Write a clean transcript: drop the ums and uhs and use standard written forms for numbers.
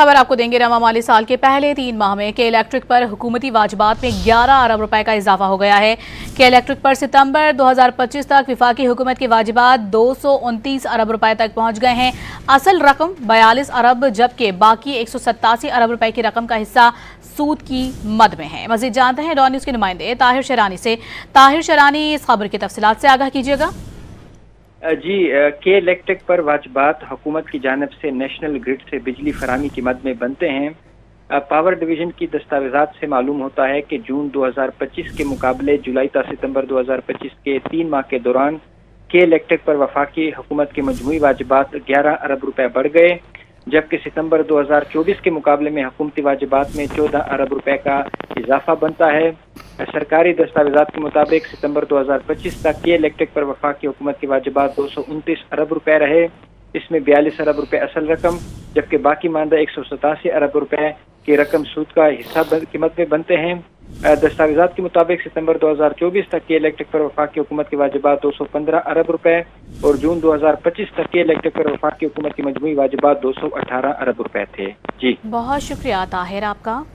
खबर आपको देंगे। रवा माली साल के पहले 3 माह में के इलेक्ट्रिक पर हुकूमती वाजिबात में 11 अरब रुपए का इजाफा हो गया है। के इलेक्ट्रिक पर सितंबर 2025 तक विफाकी हुकूमत के वाजिबात 229 अरब रुपए तक पहुंच गए हैं। असल रकम 42 अरब जबकि बाकी 187 अरब रुपए की रकम का हिस्सा सूद की मद में है। मजीद जानते हैं डॉन न्यूज के नुमाइंदे ताहिर शरानी से। ताहिर शरानी, इस खबर की तफसीलात से आगाह कीजिएगा। जी, के इलेक्ट्रिक पर वाजिबात हुकूमत की जानिब से नेशनल ग्रिड से बिजली फराहमी की मद में बनते हैं। पावर डिवीजन की दस्तावेजात से मालूम होता है कि जून 2025 के मुकाबले जुलाई ta सितंबर 2025 के 3 माह के दौरान के इलेक्ट्रिक पर वफाकी हुकूमत के मजमूई वाजिबात 11 अरब रुपए बढ़ गए, जबकि सितंबर 2024 के मुकाबले में हुकूमती वाजिबात में 14 अरब रुपए का इजाफा बनता है। सरकारी दस्तावेजात के मुताबिक सितंबर 2025 तक के इलेक्ट्रिक पर वफाकी हुकूमत के वाजिबात 229 अरब रुपए रहे। इसमें 42 अरब रुपए असल रकम जबकि बाकी मानदा 187 अरब रुपए की रकम सूद का हिस्सा कीमत में बनते हैं। दस्तावेजात के मुताबिक सितंबर 2024 तक के इलेक्ट्रिक पर वफाकी हुकूमत के वाजिबात 215 अरब रुपए और जून 2025 तक के इलेक्ट्रिक पर वफाकी हुकूमत की मजमूई वाजिबात 218 अरब रुपए थे। जी, बहुत शुक्रिया ताहिर आपका।